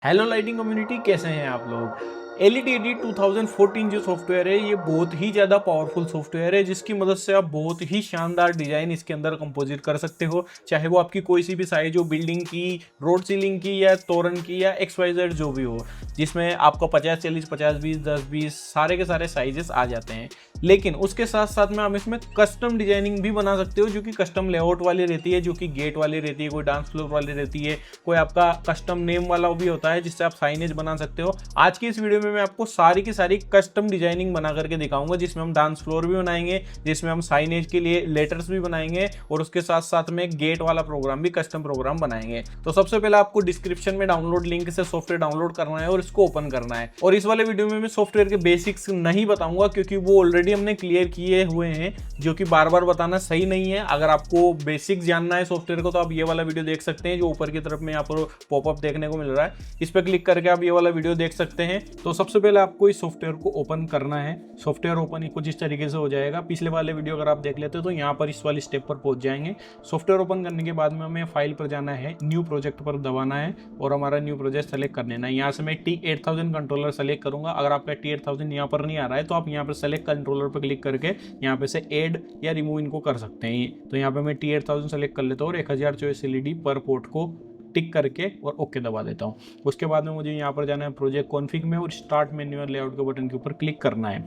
Hello lighting community, कैसे हैं आप लोग। LED 2014 जो सॉफ्टवेयर है ये बहुत ही ज़्यादा पावरफुल सॉफ्टवेयर है, जिसकी मदद से आप बहुत ही शानदार डिज़ाइन इसके अंदर कंपोजिट कर सकते हो। चाहे वो आपकी कोई सी भी साइज हो, बिल्डिंग की, रोड सीलिंग की या तोरण की या XYZ जो भी हो, जिसमें आपको 50-40, 50-20, 10-20 सारे के सारे साइजेस आ जाते हैं। लेकिन उसके साथ साथ में आप इसमें कस्टम डिजाइनिंग भी बना सकते हो, जो कि कस्टम लेआउट वाली रहती है, जो कि गेट वाली रहती है, कोई डांस फ्लोर वाली रहती है, कोई आपका कस्टम नेम वाला भी होता है जिससे आप साइनेज बना सकते हो। आज की इस वीडियो में मैं आपको सारी की सारी कस्टम डिजाइनिंग बना करके दिखाऊंगा, जिसमें हम डांस फ्लोर भी बनाएंगे, जिसमें हम साइनेज के लिए लेटर्स भी बनाएंगे और उसके साथ साथ में गेट वाला प्रोग्राम भी, कस्टम प्रोग्राम बनाएंगे। तो सबसे पहले आपको डिस्क्रिप्शन में डाउनलोड लिंक से सॉफ्टवेयर डाउनलोड करना है और इसको ओपन करना है। और इस वाले वीडियो में मैं सॉफ्टवेयर के बेसिक्स नहीं बताऊंगा, क्योंकि वो ऑलरेडी हमने क्लियर किए हुए हैं, जो कि बार बार बताना सही नहीं है। अगर आपको बेसिक्स जानना है सॉफ्टवेयर को तो आप ये वाला वीडियो देख सकते हैं, जो ऊपर की तरफ में यहाँ पर पॉपअप देखने को मिल रहा है। इस पर क्लिक करके आप ये वाला वीडियो देख सकते हैं। तो सबसे पहले आपको इस सॉफ्टवेयर को ओपन करना है। सॉफ्टवेयर ओपन कुछ इस तरीके से हो जाएगा। पिछले वाले वीडियो अगर आप देख लेते हो तो यहाँ पर इस वाली स्टेप पर पहुंच जाएंगे। सॉफ्टवेयर ओपन करने के बाद में हमें फाइल पर जाना है, न्यू प्रोजेक्ट पर दबाना है और हमारा न्यू प्रोजेक्ट सेलेक्ट कर लेना है। यहाँ से मैं T8000 कंट्रोलर सेलेक्ट करूंगा। अगर आपका T8000 यहाँ पर नहीं आ रहा है तो आप यहाँ पर सेलेक्ट कंट्रोलर पर क्लिक करके यहाँ पे से ऐड या रिमूव इनको कर सकते हैं। तो यहाँ पे मैं T8000 सेलेक्ट कर लेता हूँ और 1024 LED पर पोर्ट को टिक करके और ओके दबा देता हूँ। उसके बाद में मुझे यहाँ पर जाना है प्रोजेक्ट कॉन्फ़िग में और स्टार्ट मैन्युअल लेआउट के बटन के ऊपर क्लिक करना है।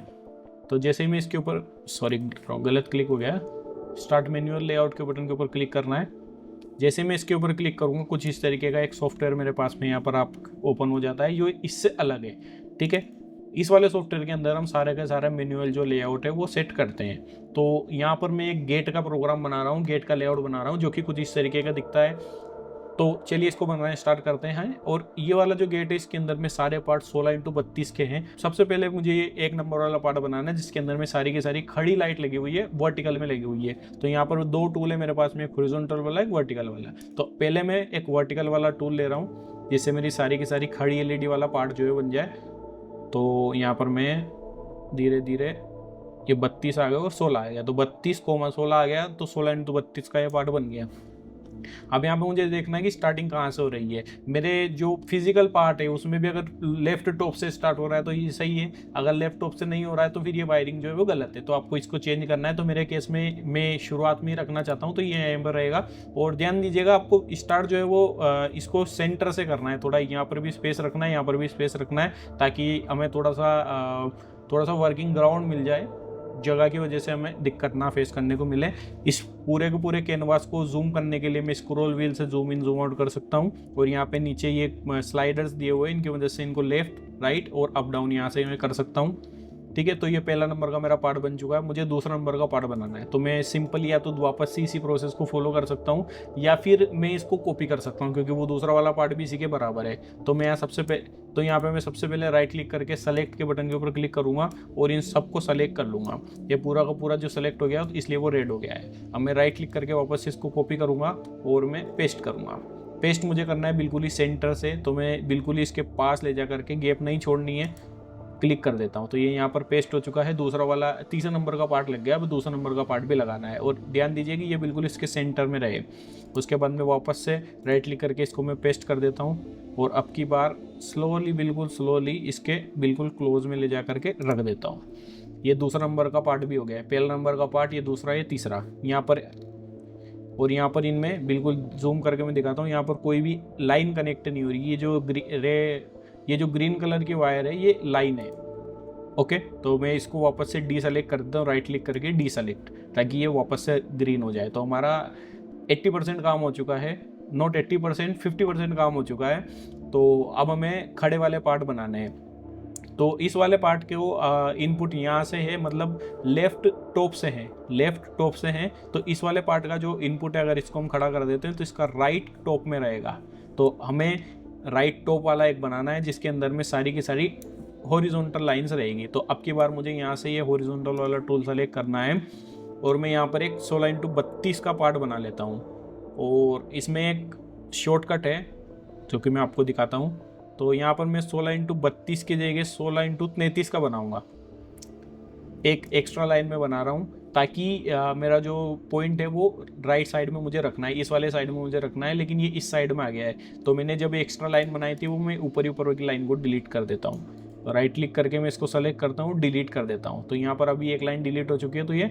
तो जैसे ही मैं इसके ऊपर, सॉरी गलत क्लिक हो गया, स्टार्ट मैन्युअल लेआउट के बटन के ऊपर क्लिक करना है। जैसे मैं इसके ऊपर क्लिक करूँगा कुछ इस तरीके का एक सॉफ्टवेयर मेरे पास में यहाँ पर आप ओपन हो जाता है, जो इससे अलग है। ठीक है, इस वाले सॉफ्टवेयर के अंदर हम सारे का सारा मैनुअल जो लेआउट है वो सेट करते हैं। तो यहाँ पर मैं एक गेट का प्रोग्राम बना रहा हूँ, गेट का लेआउट बना रहा हूँ, जो कि कुछ इस तरीके का दिखता है। तो चलिए इसको बनाना स्टार्ट करते हैं। और ये वाला जो गेट है इसके अंदर में सारे पार्ट 16x32 के हैं। सबसे पहले मुझे ये 1 नंबर वाला पार्ट बनाना है, जिसके अंदर में सारी की सारी खड़ी लाइट लगी हुई है, वर्टिकल में लगी हुई है। तो यहाँ पर 2 टूल है मेरे पास में, एक हॉरिजॉन्टल वाला, एक वर्टिकल वाला। तो पहले मैं एक वर्टिकल वाला टूल ले रहा हूँ, जिससे मेरी सारी की सारी खड़ी LED वाला पार्ट जो है बन जाए। तो यहाँ पर मैं धीरे धीरे, ये 32 आ गया और 16 आ गया, तो 32,16 आ गया, तो 16x32 का ये पार्ट बन गया। अब यहाँ पे मुझे देखना है कि स्टार्टिंग कहाँ से हो रही है। मेरे जो फिजिकल पार्ट है उसमें भी अगर लेफ्ट टॉप से स्टार्ट हो रहा है तो ये सही है, अगर लेफ्ट टॉप से नहीं हो रहा है तो फिर ये वायरिंग जो है वो गलत है। तो आपको इसको चेंज करना है। तो मेरे केस में मैं शुरुआत में ही रखना चाहता हूँ, तो ये यहाँ पर रहेगा। और ध्यान दीजिएगा, आपको स्टार्ट जो है वो इसको सेंटर से करना है। थोड़ा यहाँ पर भी स्पेस रखना है, यहाँ पर भी स्पेस रखना है, ताकि हमें थोड़ा सा वर्किंग ग्राउंड मिल जाए, जगह की वजह से हमें दिक्कत ना फेस करने को मिले। इस पूरे के पूरे कैनवास को जूम करने के लिए मैं स्क्रॉल व्हील से जूम इन जूम आउट कर सकता हूँ। और यहाँ पे नीचे ये स्लाइडर्स दिए हुए हैं, इनकी वजह से इनको लेफ्ट राइट और अप डाउन यहाँ से मैं कर सकता हूँ। ठीक है, तो ये पहला नंबर का मेरा पार्ट बन चुका है। मुझे दूसरा नंबर का पार्ट बनाना है, तो मैं सिंपल या तो वापस से इसी प्रोसेस को फॉलो कर सकता हूँ, या फिर मैं इसको कॉपी कर सकता हूँ, क्योंकि वो दूसरा वाला पार्ट भी इसी के बराबर है। तो मैं यहाँ पे मैं सबसे पहले राइट क्लिक करके सेलेक्ट के बटन के ऊपर क्लिक करूँगा और इन सबको सेलेक्ट कर लूँगा। ये पूरा का पूरा जो सेलेक्ट हो गया, तो इसलिए वो रेड हो गया है। अब मैं राइट क्लिक करके वापस से इसको कॉपी करूँगा और मैं पेस्ट करूँगा। पेस्ट मुझे करना है बिल्कुल ही सेंटर से, तो मैं बिल्कुल ही इसके पास ले जा करके, गैप नहीं छोड़नी है, क्लिक कर देता हूँ। तो ये यहाँ पर पेस्ट हो चुका है। दूसरा वाला, तीसरा नंबर का पार्ट लग गया, अब दूसरा नंबर का पार्ट भी लगाना है। और ध्यान दीजिए कि ये बिल्कुल इसके सेंटर में रहे। उसके बाद में वापस से राइट क्लिक करके इसको मैं पेस्ट कर देता हूँ और अब की बार स्लोली, बिल्कुल स्लोली इसके बिल्कुल क्लोज में ले जा करके रख देता हूँ। ये दूसरा नंबर का पार्ट भी हो गया है। पहला नंबर का पार्ट, ये दूसरा, ये तीसरा यहाँ पर। और यहाँ पर इनमें बिल्कुल जूम करके मैं दिखाता हूँ, यहाँ पर कोई भी लाइन कनेक्ट नहीं हो रही। ये जो ग्रीन कलर की वायर है ये लाइन है। ओके, तो मैं इसको वापस से डी सेलेक्ट कर देता हूँ, राइट क्लिक करके डी सेलेक्ट, ताकि ये वापस से ग्रीन हो जाए। तो हमारा 80% काम हो चुका है, नॉट 80%, 50% काम हो चुका है। तो अब हमें खड़े वाले पार्ट बनाने हैं। तो इस वाले पार्ट के वो इनपुट यहाँ से है, मतलब लेफ्ट टॉप से है, लेफ्ट टॉप से है। तो इस वाले पार्ट का जो इनपुट है, अगर इसको हम खड़ा कर देते हैं तो इसका राइट टॉप में रहेगा। तो हमें राइट टॉप वाला एक बनाना है, जिसके अंदर में सारी की सारी हॉरिजॉन्टल लाइंस रहेंगी। तो अब की बार मुझे यहाँ से ये हॉरिजॉन्टल वाला टूल सेलेक्ट करना है और मैं यहाँ पर एक 16x32 का पार्ट बना लेता हूँ। और इसमें एक शॉर्टकट है जो कि मैं आपको दिखाता हूँ। तो यहाँ पर मैं 16x32 की जगह 16x33 का बनाऊँगा, एक एक्स्ट्रा लाइन में बना रहा हूँ, ताकि मेरा जो पॉइंट है वो राइट साइड में मुझे रखना है, इस वाले साइड में मुझे रखना है, लेकिन ये इस साइड में आ गया है। तो मैंने जब एक्स्ट्रा लाइन बनाई थी वो मैं ऊपर ही ऊपर की लाइन को डिलीट कर देता हूँ। तो राइट क्लिक करके मैं इसको सेलेक्ट करता हूँ, डिलीट कर देता हूँ। तो यहाँ पर अभी एक लाइन डिलीट हो चुकी है, तो ये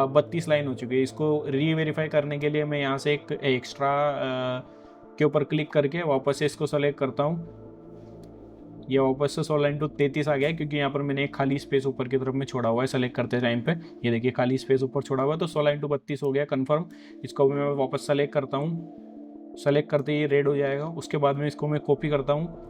32 लाइन हो चुकी है। इसको री-वेरीफाई करने के लिए मैं यहाँ से एक एक्स्ट्रा के ऊपर क्लिक करके वापस से इसको सेलेक्ट करता हूँ। ये वापस से 16 इंटू 33 आ गया है, क्योंकि यहाँ पर मैंने एक खाली स्पेस ऊपर की तरफ में छोड़ा हुआ है सेलेक्ट करते टाइम पे। ये देखिए खाली स्पेस ऊपर छोड़ा हुआ है, तो 16 इंटू 32 हो गया कन्फर्म। इसको मैं वापस सेलेक्ट करता हूँ, सेलेक्ट करते ही रेड हो जाएगा। उसके बाद में इसको मैं कॉपी करता हूँ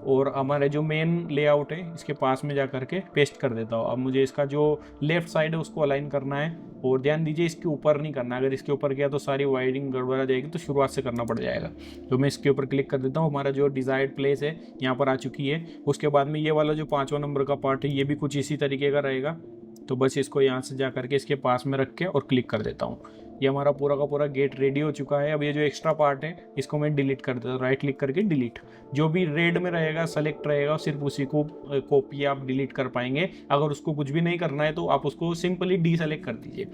और हमारे जो मेन लेआउट है इसके पास में जा करके पेस्ट कर देता हूँ। अब मुझे इसका जो लेफ्ट साइड है उसको अलाइन करना है, और ध्यान दीजिए इसके ऊपर नहीं करना। अगर इसके ऊपर किया तो सारी वायरिंग गड़बड़ा जाएगी, तो शुरुआत से करना पड़ जाएगा। तो मैं इसके ऊपर क्लिक कर देता हूँ। हमारा जो डिज़ायर्ड प्लेस है यहाँ पर आ चुकी है। उसके बाद में ये वाला जो 5वां नंबर का पार्ट है ये भी कुछ इसी तरीके का रहेगा। तो बस इसको यहाँ से जा करके इसके पास में रख के और क्लिक कर देता हूँ। ये हमारा पूरा का पूरा गेट रेडी हो चुका है। अब ये जो एक्स्ट्रा पार्ट है इसको मैं डिलीट कर देता हूँ, राइट क्लिक करके डिलीट। जो भी रेड में रहेगा सेलेक्ट रहेगा, सिर्फ उसी को कॉपी आप डिलीट कर पाएंगे। अगर उसको कुछ भी नहीं करना है तो आप उसको सिंपली डीसेलेक्ट कर दीजिए।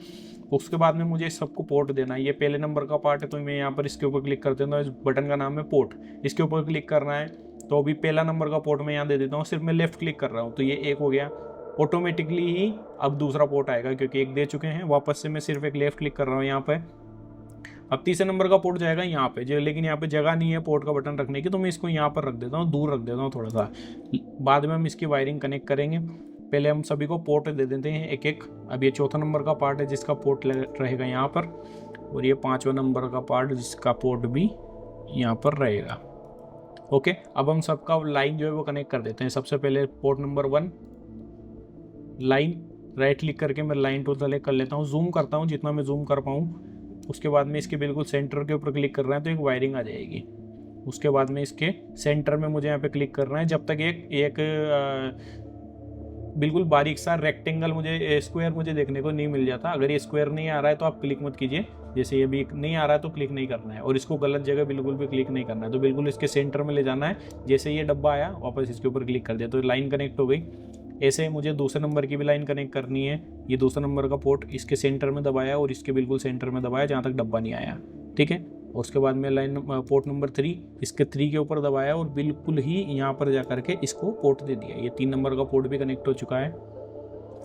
उसके बाद में मुझे सबको पोर्ट देना है। ये पहले नंबर का पार्ट है, तो मैं यहाँ पर इसके ऊपर क्लिक कर देता हूँ। इस बटन का नाम है पोर्ट, इसके ऊपर क्लिक करना है। तो अभी पहला नंबर का पोर्ट मैं यहाँ दे देता हूँ, सिर्फ मैं लेफ्ट क्लिक कर रहा हूँ, तो ये एक हो गया। ऑटोमेटिकली ही अब दूसरा पोर्ट आएगा, क्योंकि एक दे चुके हैं। वापस से मैं सिर्फ एक लेफ्ट क्लिक कर रहा हूँ यहाँ पे। अब तीसरे नंबर का पोर्ट जाएगा यहाँ पे जो, लेकिन यहाँ पे जगह नहीं है पोर्ट का बटन रखने की, तो मैं इसको यहाँ पर रख देता हूँ, दूर रख देता हूँ थोड़ा सा। बाद में हम इसकी वायरिंग कनेक्ट करेंगे। पहले हम सभी को पोर्ट दे देते हैं एक एक। अब ये चौथा नंबर का पार्ट है जिसका पोर्ट रहेगा यहाँ पर, और ये 5वां नंबर का पार्ट जिसका पोर्ट भी यहाँ पर रहेगा। ओके, अब हम सबका लाइन जो है वो कनेक्ट कर देते हैं। सबसे पहले port number 1 line, right click करके मैं लाइन टूल सेलेक्ट कर लेता हूँ, जूम करता हूँ जितना मैं जूम कर पाऊँ। उसके बाद में इसके बिल्कुल सेंटर के ऊपर क्लिक कर रहा है तो एक वायरिंग आ जाएगी। उसके बाद में इसके सेंटर में मुझे यहाँ पे क्लिक करना है, जब तक एक बिल्कुल बारीक सा रेक्टेंगल मुझे स्क्वायर मुझे देखने को नहीं मिल जाता। अगर ये स्क्वायर नहीं आ रहा है तो आप क्लिक मत कीजिए, जैसे ये भी नहीं आ रहा है तो क्लिक नहीं करना है, और इसको गलत जगह बिल्कुल भी क्लिक नहीं करना है। तो बिल्कुल इसके सेंटर में ले जाना है। जैसे ये डब्बा आया वापस इसके ऊपर क्लिक कर दिया तो लाइन कनेक्ट हो गई। ऐसे मुझे दूसरे नंबर की भी लाइन कनेक्ट करनी है। ये दूसरा नंबर का पोर्ट इसके सेंटर में दबाया और इसके बिल्कुल सेंटर में दबाया जहाँ तक डब्बा नहीं आया, ठीक है। उसके बाद में लाइन पोर्ट नंबर 3 इसके 3 के ऊपर दबाया और बिल्कुल ही यहाँ पर जा करके इसको पोर्ट दे दिया। ये 3 नंबर का पोर्ट भी कनेक्ट हो चुका है।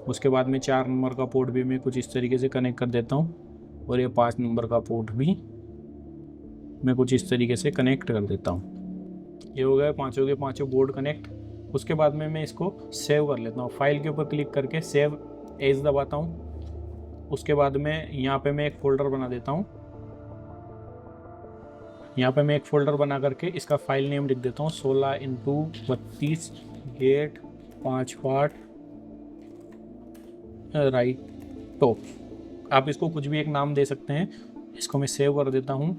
उसके बाद में 4 नंबर का पोर्ट भी मैं कुछ इस तरीके से कनेक्ट कर देता हूँ, और ये 5 नंबर का पोर्ट भी मैं कुछ इस तरीके से कनेक्ट कर देता हूँ। ये हो गए पाँचों के पाँचों बोर्ड कनेक्ट। उसके बाद में मैं इसको सेव कर लेता हूँ। फाइल के ऊपर क्लिक करके सेव एज दबाता हूँ। उसके बाद में यहाँ पे मैं एक फ़ोल्डर बना देता हूँ। यहाँ पे मैं एक फ़ोल्डर बना करके इसका फाइल नेम लिख देता हूँ 16x32 gate 5 part right top. आप इसको कुछ भी एक नाम दे सकते हैं। इसको मैं सेव कर देता हूँ।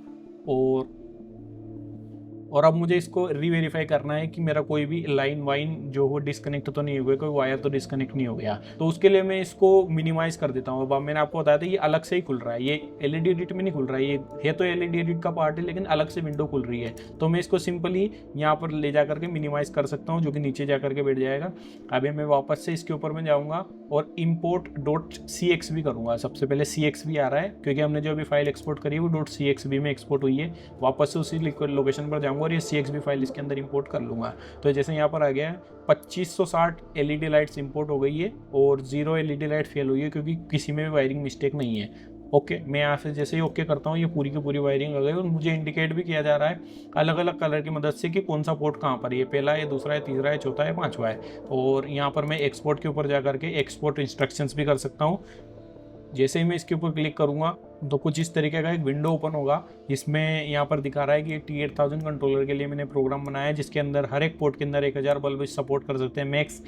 और अब मुझे इसको रीवेरीफाई करना है कि मेरा कोई भी लाइन वाइन जो हो डिस्कनेक्ट तो नहीं हो गया, कोई वायर तो डिस्कनेक्ट नहीं हो गया। तो उसके लिए मैं इसको मिनिमाइज कर देता हूँ। अब मैंने आपको बताया था ये अलग से ही खुल रहा है, ये एलईडी एडिट में नहीं खुल रहा है। ये है तो एलईडी एडिट का पार्ट है लेकिन अलग से विंडो खुल रही है। तो मैं इसको सिंपली यहाँ पर ले जा करके मिनिमाइज कर सकता हूँ, जो कि नीचे जा करके बैठ जाएगा। अभी मैं वापस से इसके ऊपर में जाऊँगा और import.cxv करूँगा। सबसे पहले cxv आ रहा है क्योंकि हमने जो अभी फाइल एक्सपोर्ट करी है वो .cxv में एक्सपोर्ट हुई है। वापस से उसी लोकेशन पर जाऊँगा और ये cxv फाइल इसके अंदर इंपोर्ट कर लूँगा। तो जैसे यहाँ पर आ गया है 2560 एलईडी लाइट्स इंपोर्ट हो गई है और 0 एलईडी लाइट फेल हुई है क्योंकि किसी में भी वायरिंग मिस्टेक नहीं है। ओके, मैं यहाँ से जैसे ही ओके करता हूँ ये पूरी की पूरी वायरिंग आ गई और मुझे इंडिकेट भी किया जा रहा है अलग अलग कलर की मदद से कि कौन सा पोर्ट कहाँ पर है। ये पहला है, दूसरा है, तीसरा है, चौथा है, पांचवा है। और यहाँ पर मैं एक्सपोर्ट के ऊपर जा करके एक्सपोर्ट इंस्ट्रक्शंस भी कर सकता हूँ। जैसे ही मैं इसके ऊपर क्लिक करूँगा तो कुछ इस तरीके का एक विंडो ओपन होगा जिसमें यहाँ पर दिखा रहा है कि T8000 कंट्रोलर के लिए मैंने प्रोग्राम बनाया है जिसके अंदर हर एक पोर्ट के अंदर 1000 बल्ब सपोर्ट कर सकते हैं मैक्स,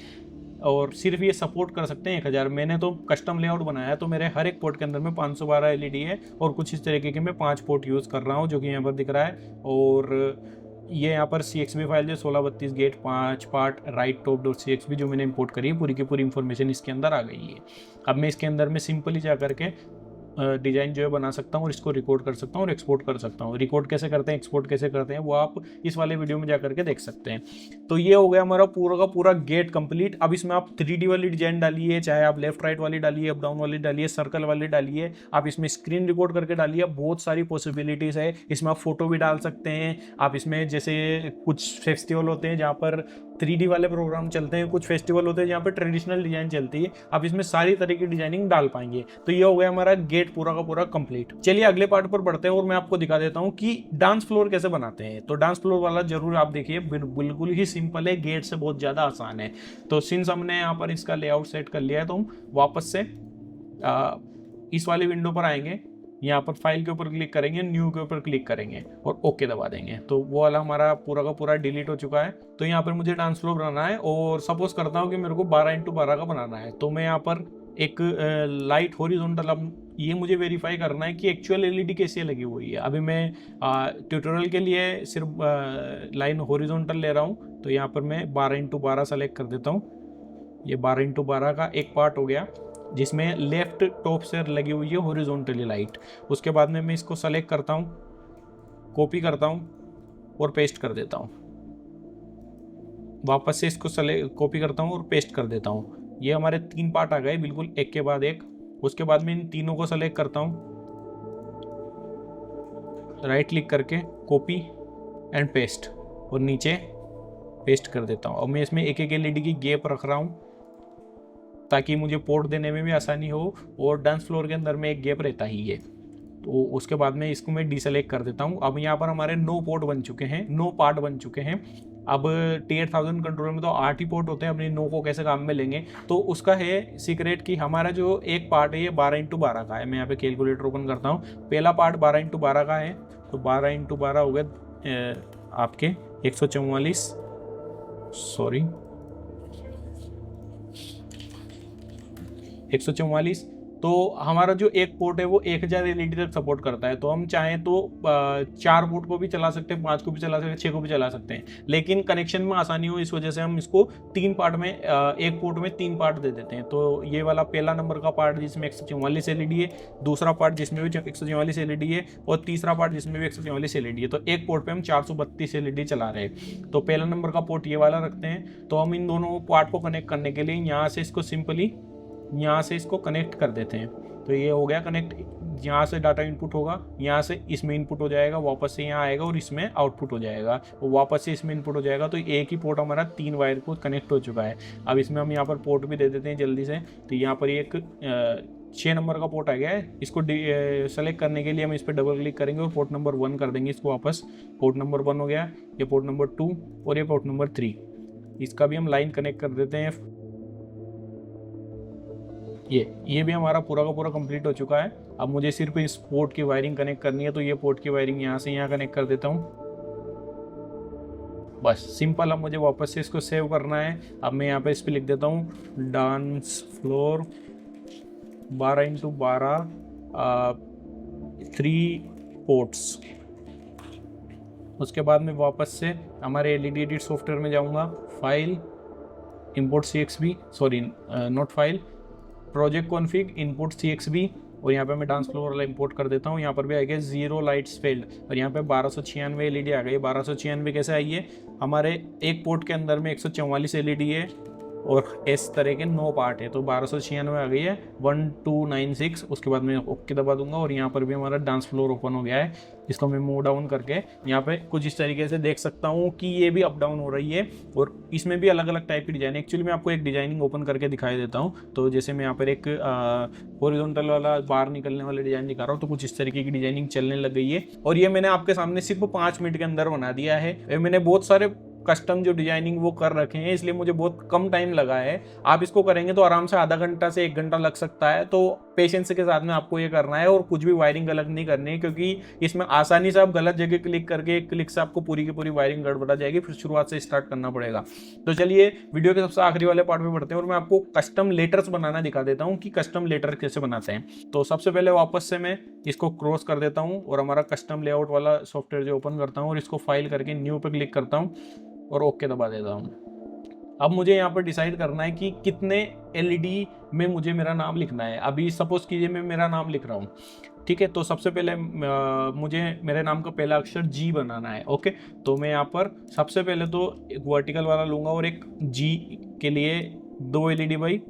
और सिर्फ ये सपोर्ट कर सकते हैं 1000। मैंने तो कस्टम लेआउट बनाया है तो मेरे हर एक पोर्ट के अंदर में 512 एलईडी है और कुछ इस तरीके के मैं 5 पोर्ट यूज़ कर रहा हूँ जो कि यहाँ पर दिख रहा है। और ये यहाँ पर cxv फाइल जो 1632 get 5 part right top .cxv जो मैंने इंपोर्ट करी है पूरी की पूरी इन्फॉर्मेशन इसके अंदर आ गई है। अब मैं इसके अंदर में सिंपली जा करके डिज़ाइन जो है बना सकता हूँ और इसको रिकॉर्ड कर सकता हूँ और एक्सपोर्ट कर सकता हूँ। रिकॉर्ड कैसे करते हैं, एक्सपोर्ट कैसे करते हैं, वो आप इस वाले वीडियो में जा करके देख सकते हैं। तो ये हो गया हमारा पूरा का पूरा गेट कंप्लीट। अब इसमें आप 3D वाली डिजाइन डालिए, चाहे आप लेफ्ट राइट वाली डालिए, अप डाउन वाली डालिए, सर्कल वाली डालिए, आप इसमें स्क्रीन रिकॉर्ड करके डालिए। बहुत सारी पॉसिबिलिटीज़ है। इसमें आप फोटो भी डाल सकते हैं। आप इसमें जैसे कुछ फेस्टिवल होते हैं जहाँ पर 3D वाले प्रोग्राम चलते हैं, कुछ फेस्टिवल होते हैं जहाँ पर ट्रेडिशनल डिजाइन चलती है, आप इसमें सारी तरह की डिजाइनिंग डाल पाएंगे। तो ये हो गया हमारा गेट पूरा का पूरा कंप्लीट। चलिए अगले पार्ट पर बढ़ते हैं और मैं आपको दिखा देता हूँ कि डांस फ्लोर कैसे बनाते हैं। तो डांस फ्लोर वाला जरूर आप देखिए, बिल्कुल ही सिंपल है, गेट से बहुत ज़्यादा आसान है। तो सिंस हमने यहाँ पर इसका लेआउट सेट कर लिया है, तो हम वापस से इस वाली विंडो पर आएंगे, यहाँ पर फाइल के ऊपर क्लिक करेंगे, न्यू के ऊपर क्लिक करेंगे और ओके दबा देंगे। तो वो वाला हमारा पूरा का पूरा डिलीट हो चुका है। तो यहाँ पर मुझे डांस फ्लोर बनाना है और सपोज करता हूँ कि मेरे को 12x12 का बनाना है। तो मैं यहाँ पर एक लाइट हॉरिजॉन्टल, अब ये मुझे वेरीफाई करना है कि एक्चुअल एलईडी कैसी लगी हुई है। अभी मैं ट्यूटोरियल के लिए सिर्फ लाइन हॉरिजॉन्टल ले रहा हूँ। तो यहाँ पर मैं 12x12 सेलेक्ट कर देता हूँ। ये 12x12 का एक पार्ट हो गया जिसमें लेफ्ट टॉप से लगी हुई है हॉरिजॉन्टली लाइट। उसके बाद में मैं इसको सेलेक्ट करता हूँ, कॉपी करता हूँ और पेस्ट कर देता हूँ। वापस से इसको कॉपी करता हूँ और पेस्ट कर देता हूँ। ये हमारे 3 पार्ट आ गए बिल्कुल एक के बाद एक। उसके बाद में इन तीनों को सेलेक्ट करता हूँ, राइट क्लिक करके कॉपी एंड पेस्ट और नीचे पेस्ट कर देता हूँ। और मैं इसमें एक एक एलईडी की गैप रख रहा हूँ ताकि मुझे पोर्ट देने में भी आसानी हो, और डांस फ्लोर के अंदर में एक गैप रहता ही है। तो उसके बाद में इसको मैं डीसेलेक्ट कर देता हूँ। अब यहाँ पर हमारे 9 पोर्ट बन चुके हैं, 9 पार्ट बन चुके हैं। अब TR1000 कंट्रोलर में तो 8 ही पोर्ट होते हैं, अपने 9 को कैसे काम में लेंगे। तो उसका है सीक्रेट कि हमारा जो एक पार्ट है ये 12x12 का है। मैं यहाँ पे कैलकुलेटर ओपन करता हूँ। पहला पार्ट 12x12 का है, तो 12x12 हो गए आपके 144, सॉरी 144। तो हमारा जो एक पोर्ट है वो 1000 एलईडी तक सपोर्ट करता है। तो हम चाहें तो 4 पोर्ट को भी चला सकते हैं, 5 को भी चला सकते हैं, 6 को भी चला सकते हैं, लेकिन कनेक्शन में आसानी हो इस वजह से हम इसको 3 पार्ट में, एक पोर्ट में 3 पार्ट दे देते हैं। तो ये वाला पहला नंबर का पार्ट जिसमें 144 एलईडी है, दूसरा पार्ट जिसमें भी 144 एलईडी है और तीसरा पार्ट जिसमें भी 144 एलईडी है। तो एक पोर्ट पे हम 432 एलईडी चला रहे हैं। तो पहला नंबर का पोर्ट ये वाला रखते हैं। तो हम इन दोनों पार्ट को कनेक्ट करने के लिए यहाँ से इसको सिंपली यहाँ से इसको कनेक्ट कर देते हैं। तो ये हो गया कनेक्ट। यहाँ से डाटा इनपुट होगा, यहाँ से इसमें इनपुट हो जाएगा, वापस से यहाँ आएगा और इसमें आउटपुट हो जाएगा, और वापस से इसमें इनपुट हो जाएगा। तो एक ही पोर्ट हमारा 3 वायर को कनेक्ट हो चुका है। अब इसमें हम यहाँ पर पोर्ट भी दे देते हैं जल्दी से। तो यहाँ पर एक 6 नंबर का पोर्ट आ गया है। इसको सेलेक्ट करने के लिए हम इस पर डबल क्लिक करेंगे और पोर्ट नंबर 1 कर देंगे इसको वापस। पोर्ट नंबर 1 हो गया, ये पोर्ट नंबर 2 और ये पोर्ट नंबर 3। इसका भी हम लाइन कनेक्ट कर देते हैं। ये भी हमारा पूरा का पूरा कंप्लीट हो चुका है। अब मुझे सिर्फ इस पोर्ट की वायरिंग कनेक्ट करनी है। तो ये पोर्ट की वायरिंग यहाँ से यहाँ कनेक्ट कर देता हूँ, बस सिंपल। अब मुझे वापस से इसको सेव करना है। अब मैं यहाँ पे इस पर लिख देता हूँ डांस फ्लोर 12x12 3 पोर्ट्स। उसके बाद मैं वापस से हमारे एलईडी एडिट सॉफ्टवेयर में जाऊँगा, file import CXB, sorry not file, project config import CXB, और यहाँ पे मैं डांस फ्लोर वाला इंपोर्ट कर देता हूँ। यहाँ पर भी आ गया 0 लाइट्स फेल्ड, और यहाँ पे 1296 एलईडी आ गई। 1296 कैसे आई है, हमारे एक पोर्ट के अंदर में 144 एलईडी है और इस तरह के 9 पार्ट है। तो 1296 आ गई है 1296। उसके बाद मैं ओके दबा दूंगा और यहाँ पर भी हमारा डांस फ्लोर ओपन हो गया है। इसको मैं मूव डाउन करके यहाँ पे कुछ इस तरीके से देख सकता हूँ कि ये भी अप डाउन हो रही है, और इसमें भी अलग अलग टाइप की डिजाइन है। एक्चुअली मैं आपको एक डिजाइनिंग ओपन करके दिखाई देता हूँ। तो जैसे मैं यहाँ पर एक हॉरिजॉन्टल वाला बाहर निकलने वाला डिजाइन दिखा रहा हूँ, तो कुछ इस तरीके की डिजाइनिंग चलने लग गई है। और ये मैंने आपके सामने सिर्फ 5 मिनट के अंदर बना दिया है। मैंने बहुत सारे कस्टम जो डिजाइनिंग वो कर रखे हैं, इसलिए मुझे बहुत कम टाइम लगा है। आप इसको करेंगे तो आराम से आधा घंटा से 1 घंटा लग सकता है। तो पेशेंस के साथ में आपको ये करना है, और कुछ भी वायरिंग गलत नहीं करनी है, क्योंकि इसमें आसानी से आप गलत जगह क्लिक करके एक क्लिक से आपको पूरी की पूरी वायरिंग गड़बड़ा जाएगी, फिर शुरुआत से स्टार्ट करना पड़ेगा। तो चलिए वीडियो के सबसे आखिरी वाले पार्ट में बढ़ते हैं और मैं आपको कस्टम लेटर्स बनाना दिखा देता हूँ कि कस्टम लेटर कैसे बनाते हैं। तो सबसे पहले वापस से मैं इसको क्रॉस कर देता हूँ और हमारा कस्टम लेआउट वाला सॉफ्टवेयर जो ओपन करता हूँ और इसको फाइल करके न्यू पे क्लिक करता हूँ और ओके दबा देता हूँ। अब मुझे यहाँ पर डिसाइड करना है कि कितने एलईडी में मुझे मेरा नाम लिखना है। अभी सपोज कीजिए मैं मेरा नाम लिख रहा हूँ, ठीक है। तो सबसे पहले मुझे मेरे नाम का पहला अक्षर जी बनाना है, ओके। तो मैं यहाँ पर सबसे पहले तो एक वर्टिकल वाला लूँगा और एक जी के लिए 2 एलईडी बाई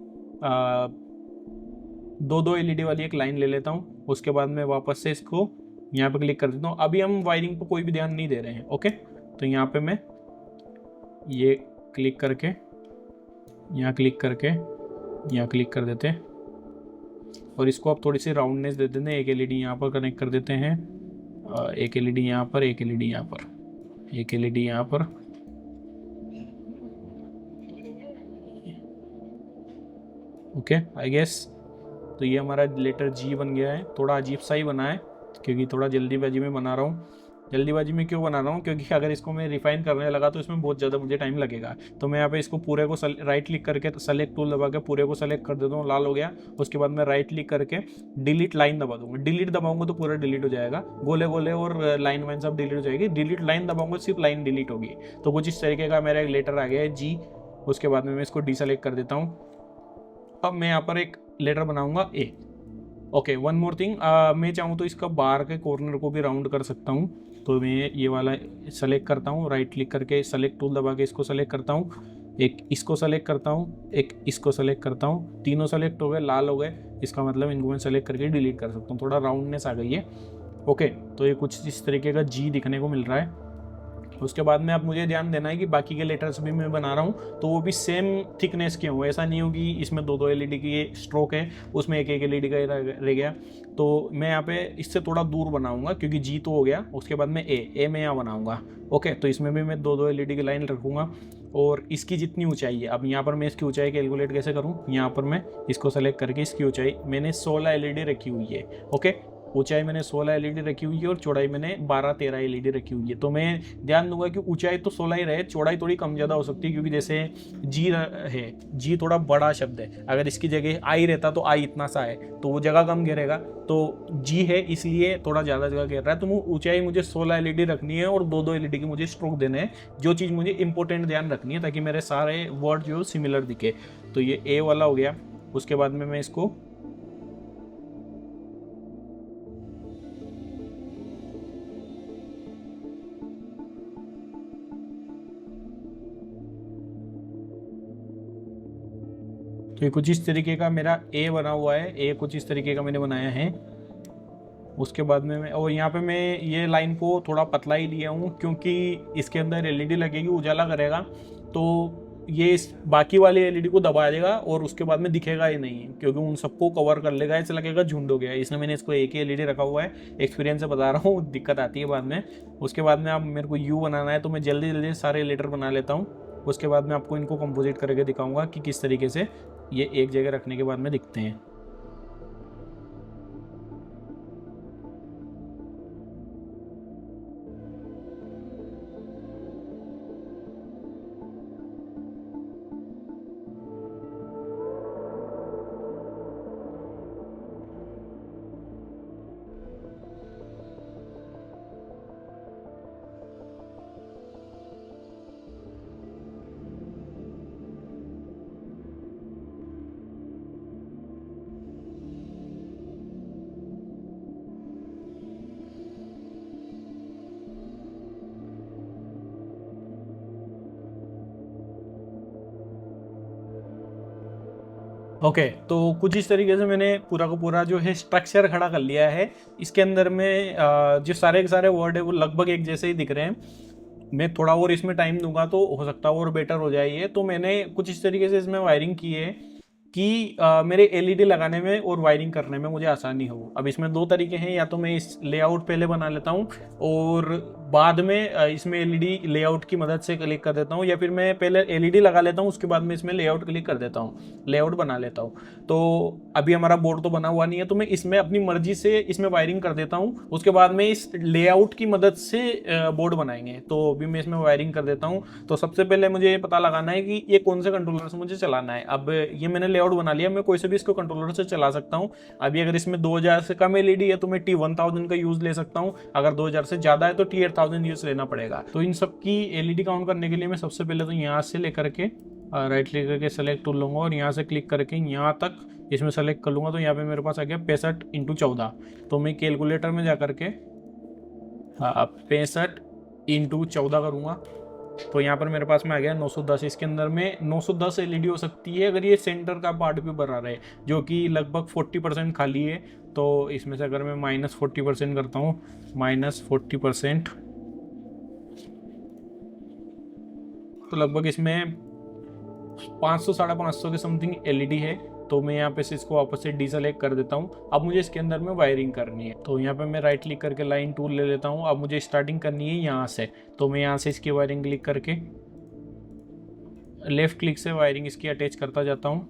2 एलईडी वाली एक लाइन ले लेता हूँ। उसके बाद मैं वापस से इसको यहाँ पे क्लिक कर देता हूँ। अभी हम वायरिंग पर कोई भी ध्यान नहीं दे रहे हैं, ओके। तो यहाँ पे मैं ये क्लिक करके, यहाँ क्लिक करके, यहाँ क्लिक कर देते हैं और इसको अब थोड़ी सी राउंडनेस दे देते हैं। एक एलईडी यहाँ पर कनेक्ट कर देते हैं, एक एलईडी यहाँ पर, एक एलईडी यहाँ पर, एक एलईडी यहाँ पर, ओके आई गेस। तो ये हमारा लेटर जी बन गया है। थोड़ा अजीब सा ही बना है क्योंकि थोड़ा जल्दीबाजी में बना रहा हूँ। जल्दीबाजी में क्यों बना रहा हूँ? क्योंकि अगर इसको मैं रिफाइन करने लगा तो इसमें बहुत ज़्यादा मुझे टाइम लगेगा। तो मैं यहाँ पे इसको पूरे को राइट क्लिक करके सेलेक्ट टूल दबा के पूरे को सेलेक्ट कर देता हूँ, लाल हो गया। उसके बाद मैं राइट क्लिक करके डिलीट लाइन दबा दूंगा। डिलीट दबाऊंगा तो पूरा डिलीट हो जाएगा, गोले गोले और लाइन वाइन सब डिलीट हो जाएगी। डिलीट लाइन दबाऊंगा सिर्फ लाइन डिलीट होगी। तो कुछ इस तरीके का मेरा एक लेटर आ गया है जी। उसके बाद में मैं इसको डीसेलेक्ट कर देता हूँ। अब मैं यहाँ पर एक लेटर बनाऊंगा ए, ओके। वन मोर थिंग, मैं चाहूँ तो इसका बाहर के कॉर्नर को भी राउंड कर सकता हूँ। तो मैं ये वाला सेलेक्ट करता हूँ, राइट क्लिक करके सेलेक्ट टूल दबा के इसको सेलेक्ट करता हूँ, एक इसको सेलेक्ट करता हूँ, एक इसको सेलेक्ट करता हूँ। तीनों सेलेक्ट हो गए, लाल हो गए। इसका मतलब इनको मैं सेलेक्ट करके डिलीट कर सकता हूँ। थोड़ा राउंडनेस आ गई है, ओके। तो ये कुछ इस तरीके का जी दिखने को मिल रहा है। उसके बाद में अब मुझे ध्यान देना है कि बाकी के लेटर्स भी मैं बना रहा हूँ तो वो भी सेम थिकनेस के हों। ऐसा नहीं हो कि इसमें 2 एलईडी की स्ट्रोक है, उसमें एक एलईडी का रह गया। तो मैं यहाँ पे इससे थोड़ा दूर बनाऊंगा क्योंकि जी तो हो गया। उसके बाद में ए में यहाँ बनाऊंगा, ओके। तो इसमें भी मैं 2 एलईडी की लाइन रखूँगा और इसकी जितनी ऊंचाई है, अब यहाँ पर मैं इसकी ऊंचाई कैलकुलेट कैसे करूँ? यहाँ पर मैं इसको सेलेक्ट करके इसकी ऊंचाई मैंने 16 एलईडी रखी हुई है, ओके। ऊंचाई मैंने 16 एलईडी रखी हुई है और चौड़ाई मैंने 12-13 एलईडी रखी हुई है। तो मैं ध्यान दूंगा कि ऊंचाई तो 16 ही रहे, चौड़ाई थोड़ी कम ज़्यादा हो सकती है क्योंकि जैसे जी है, जी थोड़ा बड़ा शब्द है। अगर इसकी जगह आई रहता तो आई इतना सा है तो वो जगह कम घेरेगा। तो जी है इसलिए थोड़ा ज़्यादा जगह घेर रहा है। तो ऊंचाई मुझे 16 एलईडी रखनी है और 2 एलईडी की मुझे स्ट्रोक देने हैं। जो चीज़ मुझे इंपॉर्टेंट ध्यान रखनी है ताकि मेरे सारे वर्ड जो सिमिलर दिखे। तो ये ए वाला हो गया। उसके बाद में मैं इसको तो ये कुछ इस तरीके का मेरा ए बना हुआ है, ए कुछ इस तरीके का मैंने बनाया है। उसके बाद में मैं, और यहाँ पे मैं ये लाइन को थोड़ा पतला ही लिया हूँ क्योंकि इसके अंदर एलईडी लगेगी, उजाला करेगा। तो ये इस बाकी वाली एलईडी को दबा देगा और उसके बाद में दिखेगा ही नहीं क्योंकि उन सबको कवर कर लेगा। ऐसा लगेगा झुंड हो गया, इसलिए मैंने इसको एक ही एलईडी रखा हुआ है। एक्सपीरियंस से बता रहा हूँ, दिक्कत आती है बाद में। उसके बाद में अब मेरे को यू बनाना है तो मैं जल्दी जल्दी सारे लेटर बना लेता हूँ। उसके बाद में आपको इनको कंपोजिट करके दिखाऊंगा कि किस तरीके से ये एक जगह रखने के बाद में दिखते हैं। ओके तो कुछ इस तरीके से मैंने पूरा का पूरा जो है स्ट्रक्चर खड़ा कर लिया है। इसके अंदर में जो सारे के सारे वर्ड है वो लगभग एक जैसे ही दिख रहे हैं। मैं थोड़ा और इसमें टाइम दूंगा तो हो सकता है और बेटर हो जाए ये। तो मैंने कुछ इस तरीके से इसमें वायरिंग की है कि मेरे एलईडी लगाने में और वायरिंग करने में मुझे आसानी हो। अब इसमें 2 तरीके हैं, या तो मैं इस लेआउट पहले बना लेता हूँ और बाद में इसमें एलईडी लेआउट की मदद से क्लिक कर देता हूँ, या फिर मैं पहले एलईडी लगा लेता हूँ उसके बाद में इसमें लेआउट क्लिक कर देता हूँ, लेआउट बना लेता हूँ। तो अभी हमारा बोर्ड तो बना हुआ नहीं है तो मैं इसमें अपनी मर्जी से इसमें वायरिंग कर देता हूँ। उसके बाद में इस लेआउट की मदद से बोर्ड बनाएंगे। तो अभी मैं इसमें वायरिंग कर देता हूँ। तो सबसे पहले मुझे ये पता लगाना है कि ये कौन से कंट्रोलर से मुझे चलाना है। अब ये मैंने लेआउट बना लिया, मैं कोई से भी इसको कंट्रोलर से चला सकता हूँ। अभी अगर इसमें 2000 से कम एलईडी है तो मैं T1000 का यूज ले सकता हूँ, अगर 2000 से ज्यादा है तो T8000 1000 यूएस लेना पड़ेगा। तो इन सब की एलईडी काउंट करने के लिए मैं सबसे पहले तो यहाँ से लेकर के राइट क्लिक करके सेलेक्ट टूल लूँगा और यहाँ से क्लिक करके यहाँ तक इसमें सेलेक्ट कर लूँगा। तो यहाँ पे मेरे पास आ गया 65x14। तो मैं कैलकुलेटर में जा करके 65x14 करूँगा तो यहाँ पर मेरे पास में आ गया 910। इसके अंदर में 910 एलईडी हो सकती है अगर ये सेंटर का पार्ट भी भरा रहे, जो कि लगभग 40% खाली है। तो इसमें से अगर मैं -40% करता हूँ, -40%, तो लगभग इसमें 500-550 के समथिंग एलईडी है। तो मैं यहाँ पे से इसको वापस से डीसेलेक्ट कर देता हूँ। अब मुझे इसके अंदर में वायरिंग करनी है, तो यहाँ पे मैं राइट क्लिक करके लाइन टूल ले लेता हूँ। अब मुझे स्टार्टिंग करनी है यहाँ से, तो मैं यहाँ से इसकी वायरिंग क्लिक करके लेफ्ट क्लिक से वायरिंग इसकी अटैच करता जाता हूँ।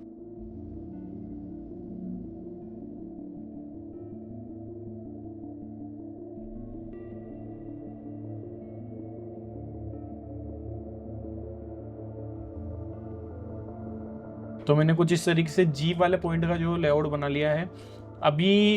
तो मैंने कुछ इस तरीके से जी वाले पॉइंट का जो लेआउट बना लिया है। अभी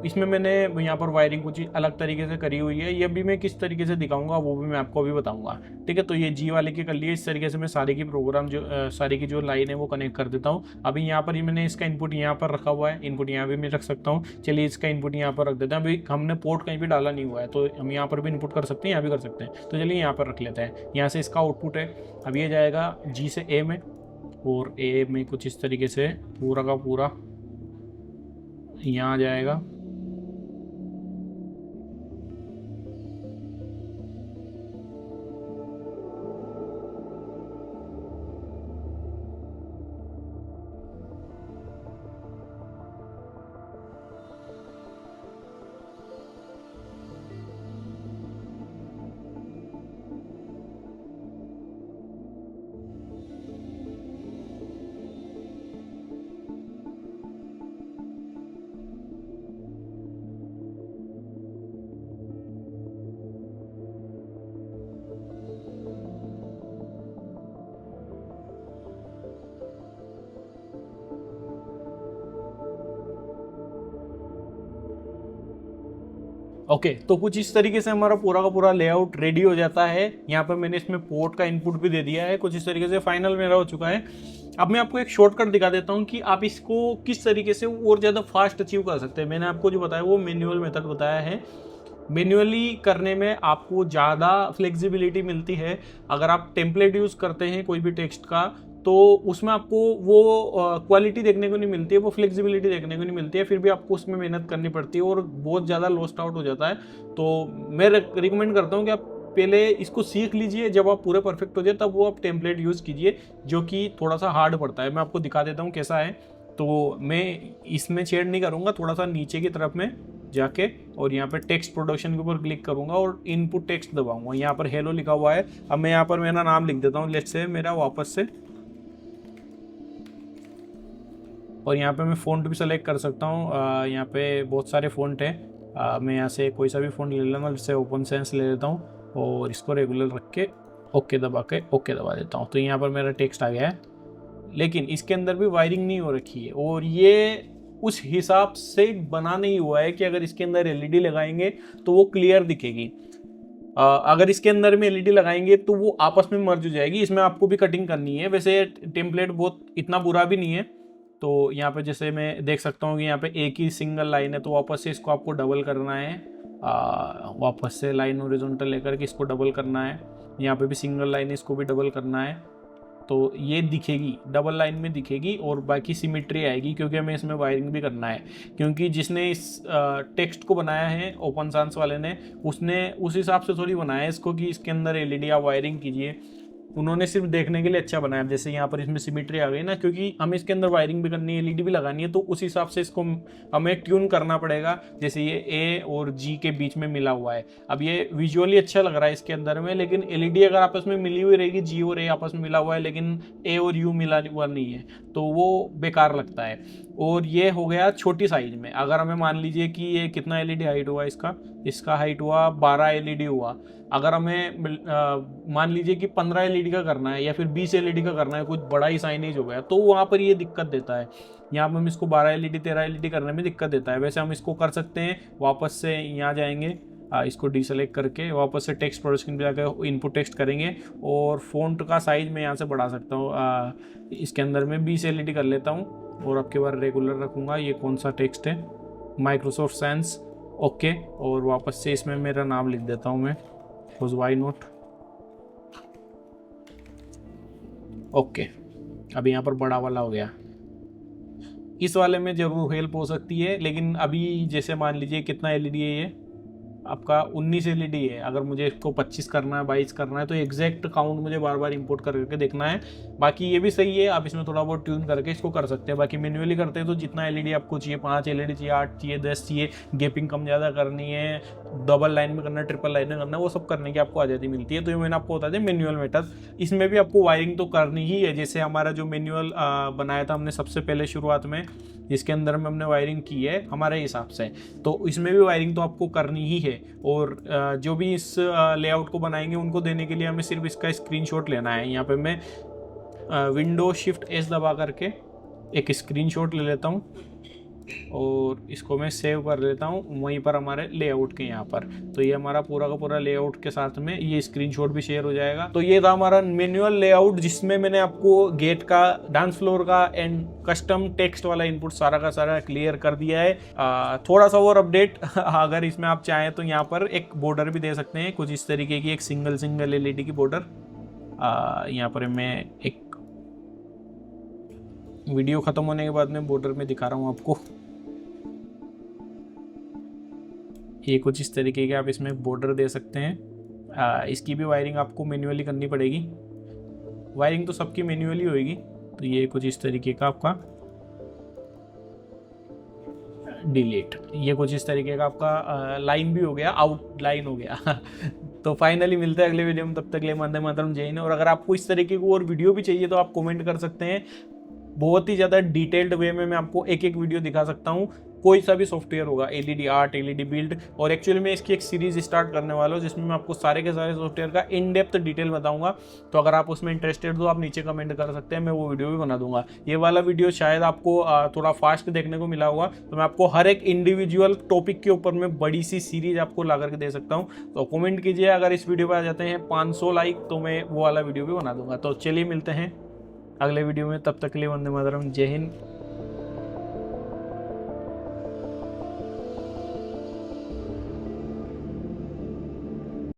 इसमें मैंने यहाँ पर वायरिंग कुछ अलग तरीके से करी हुई है, ये भी मैं किस तरीके से दिखाऊंगा वो भी मैं आपको अभी बताऊंगा, ठीक है। तो ये जी वाले की कर लिए। इस तरीके से मैं सारी की प्रोग्राम जो सारी की जो लाइन है वो कनेक्ट कर देता हूँ। अभी यहाँ पर ही मैंने इसका इनपुट यहाँ पर रखा हुआ है, इनपुट यहाँ भी मैं रख सकता हूँ। चलिए इसका इनपुट यहाँ पर रख देते हैं। अभी हमने पोर्ट कहीं भी डाला नहीं हुआ है, तो हम यहाँ पर भी इनपुट कर सकते हैं, यहाँ भी कर सकते हैं। तो चलिए यहाँ पर रख लेते हैं। यहाँ से इसका आउटपुट है, अब ये जाएगा जी से ए में, और ए में कुछ इस तरीके से पूरा का पूरा यहाँ जाएगा। ओके तो कुछ इस तरीके से हमारा पूरा का पूरा लेआउट रेडी हो जाता है। यहाँ पर मैंने इसमें पोर्ट का इनपुट भी दे दिया है। कुछ इस तरीके से फाइनल मेरा हो चुका है। अब मैं आपको एक शॉर्टकट दिखा देता हूँ कि आप इसको किस तरीके से और ज़्यादा फास्ट अचीव कर सकते हैं। मैंने आपको जो बताया वो मैनुअल मेथड बताया है। मैन्युअली करने में आपको ज़्यादा फ्लेक्सिबिलिटी मिलती है। अगर आप टेम्पलेट यूज़ करते हैं कोई भी टेक्स्ट का, तो उसमें आपको वो क्वालिटी देखने को नहीं मिलती है, वो फ्लेक्सिबिलिटी देखने को नहीं मिलती है। फिर भी आपको उसमें मेहनत करनी पड़ती है और बहुत ज़्यादा लॉस्ट आउट हो जाता है। तो मैं रिकमेंड करता हूँ कि आप पहले इसको सीख लीजिए, जब आप पूरे परफेक्ट हो जाए तब वो आप टेम्पलेट यूज़ कीजिए, जो कि थोड़ा सा हार्ड पड़ता है। मैं आपको दिखा देता हूँ कैसा है। तो मैं इसमें शेड नहीं करूँगा, थोड़ा सा नीचे की तरफ में जाके और यहाँ पे टेक्स्ट प्रोडक्शन के ऊपर क्लिक करूँगा और इनपुट टेक्स्ट दबाऊंगा। यहाँ पर हेलो लिखा हुआ है। अब मैं यहाँ पर मेरा नाम लिख देता हूँ, लेट्स से मेरा वापस से, और यहाँ पे मैं फ़ॉन्ट भी सेलेक्ट कर सकता हूँ। यहाँ पे बहुत सारे फ़ॉन्ट हैं। मैं यहाँ से कोई सा भी फ़ॉन्ट ले लेना, जैसे ओपन सेंस ले लेता हूँ और इसको रेगुलर रख के ओके दबा देता हूँ। तो यहाँ पर मेरा टेक्स्ट आ गया है, लेकिन इसके अंदर भी वायरिंग नहीं हो रखी है और ये उस हिसाब से बना नहीं हुआ है कि अगर इसके अंदर एलईडी लगाएंगे तो वो क्लियर दिखेगी। अगर इसके अंदर में एलईडी लगाएंगे तो वो आपस में मर्ज हो जाएगी। इसमें आपको भी कटिंग करनी है। वैसे टेम्पलेट बहुत इतना बुरा भी नहीं है। तो यहाँ पे जैसे मैं देख सकता हूँ कि यहाँ पे एक ही सिंगल लाइन है, तो वापस से इसको आपको डबल करना है। वापस से लाइन हॉरिजॉन्टल लेकर के इसको डबल करना है। यहाँ पे भी सिंगल लाइन है, इसको भी डबल करना है। तो ये दिखेगी, डबल लाइन में दिखेगी और बाकी सिमेट्री आएगी, क्योंकि हमें इसमें वायरिंग भी करना है। क्योंकि जिसने इस टेक्स्ट को बनाया है, ओपन साइंस वाले ने, उसने उस हिसाब से थोड़ी बनाया है इसको कि इसके अंदर एलईडी आप वायरिंग कीजिए। उन्होंने सिर्फ देखने के लिए अच्छा बनाया। जैसे यहाँ पर इसमें सिमेट्री आ गई ना, क्योंकि हमें इसके अंदर वायरिंग भी करनी है, एलईडी भी लगानी है, तो उस हिसाब से इसको हमें ट्यून करना पड़ेगा। जैसे ये ए और जी के बीच में मिला हुआ है। अब ये विजुअली अच्छा लग रहा है इसके अंदर में, लेकिन एलईडी अगर आपस में मिली हुई रहेगी, जी और ए आपस में मिला हुआ है लेकिन ए और यू मिला हुआ नहीं है, तो वो बेकार लगता है। और ये हो गया छोटी साइज में। अगर हमें मान लीजिए कि ये कितना एलईडी हाइट हुआ, इसका हाइट हुआ 12 एलईडी हुआ। अगर हमें मान लीजिए कि 15 एलईडी का करना है या फिर 20 एलईडी का करना है, कुछ बड़ा ही साइनेज हो गया, तो वहाँ पर ये दिक्कत देता है। यहाँ पर हम इसको 12 एलईडी 13 एलईडी करने में दिक्कत देता है। वैसे हम इसको कर सकते हैं, वापस से यहाँ जाएंगे इसको डीसेलेक्ट करके वापस से टेक्स्ट प्रोडक्ट स्क्रीन पे जाकर इनपुट टेक्स्ट करेंगे और फ़ॉन्ट का साइज़ मैं यहाँ से बढ़ा सकता हूँ। इसके अंदर मैं 20 LED कर लेता हूँ और अब के बार रेगुलर रखूँगा। ये कौन सा टेक्स्ट है, माइक्रोसॉफ्ट सेंस, ओके। और वापस से इसमें मेरा नाम लिख देता हूँ मैं, वाई नोट, ओके। अभी यहाँ पर बड़ा वाला हो गया। इस वाले में जरूर हेल्प हो सकती है, लेकिन अभी जैसे मान लीजिए कितना LED है ये आपका, 19 LED है। अगर मुझे इसको 25 करना है, 22 करना है, तो एग्जैक्ट काउंट मुझे बार बार इंपोर्ट करके देखना है। बाकी ये भी सही है, आप इसमें थोड़ा बहुत ट्यून करके इसको कर सकते हैं। बाकी मैन्युअली करते हैं तो जितना LED आपको चाहिए, 5 LED चाहिए, 8 चाहिए, 10 चाहिए, गैपिंग कम ज़्यादा करनी है, डबल लाइन में करना है, ट्रिपल लाइन में करना है, वो सब करने की आपको आज़ादी मिलती है। तो ये मैंने आपको बता दें मैन्युअल मेथड। इसमें भी आपको वायरिंग तो करनी ही है। जैसे हमारा जो मैन्युअल बनाया था हमने सबसे पहले शुरुआत में, जिसके अंदर में हमने वायरिंग की है हमारे हिसाब से, तो इसमें भी वायरिंग तो आपको करनी ही है। और जो भी इस लेआउट को बनाएंगे उनको देने के लिए हमें सिर्फ इसका स्क्रीनशॉट लेना है। यहाँ पे मैं विंडो शिफ्ट एस दबा करके एक स्क्रीनशॉट ले लेता हूँ और इसको मैं सेव कर लेता हूँ वहीं पर हमारे लेआउट के यहाँ पर। तो ये हमारा पूरा का पूरा लेआउट के साथ में ये स्क्रीनशॉट भी शेयर हो जाएगा। तो ये था हमारा मैनुअल लेआउट, जिसमें मैंने आपको गेट का, डांस फ्लोर का एंड कस्टम टेक्स्ट वाला इनपुट सारा का सारा क्लियर कर दिया है। थोड़ा सा और अपडेट अगर इसमें आप चाहें तो यहाँ पर एक बॉर्डर भी दे सकते हैं, कुछ इस तरीके की एक सिंगल LED की बॉर्डर। यहाँ पर मैं एक वीडियो ख़त्म होने के बाद में बॉर्डर में दिखा रहा हूँ आपको। ये कुछ इस तरीके के आप इसमें बॉर्डर दे सकते हैं। इसकी भी वायरिंग आपको मैन्युअली करनी पड़ेगी। वायरिंग तो सबकी मैन्युअली होएगी। तो ये कुछ इस तरीके का आपका डिलीट, ये कुछ इस तरीके का आपका लाइन भी हो गया, आउट लाइन हो गया। तो फाइनली मिलते हैं अगले वीडियो में, तब तक ले वंदे मातरम, जय हिंद। और अगर आपको इस तरीके की और वीडियो भी चाहिए तो आप कमेंट कर सकते हैं। बहुत ही ज़्यादा डिटेल्ड वे में मैं आपको एक एक वीडियो दिखा सकता हूँ। कोई सा भी सॉफ्टवेयर होगा, LED आर्ट, LED बिल्ड, और एक्चुअली मैं इसकी एक सीरीज स्टार्ट करने वाला हूँ जिसमें मैं आपको सारे के सारे सॉफ्टवेयर का इन डेप्थ डिटेल बताऊंगा। तो अगर आप उसमें इंटरेस्टेड हो आप नीचे कमेंट कर सकते हैं, मैं वो वीडियो भी बना दूंगा। ये वाला वीडियो शायद आपको थोड़ा फास्ट देखने को मिला होगा, तो मैं आपको हर एक इंडिविजुअल टॉपिक के ऊपर में बड़ी सी सीरीज आपको ला करके दे सकता हूँ। तो कमेंट कीजिए, अगर इस वीडियो पर आ जाते हैं 500 लाइक तो मैं वो वाला वीडियो भी बना दूंगा। तो चलिए मिलते हैं अगले वीडियो में, तब तक के लिए वंदे मातरम, जय हिंद।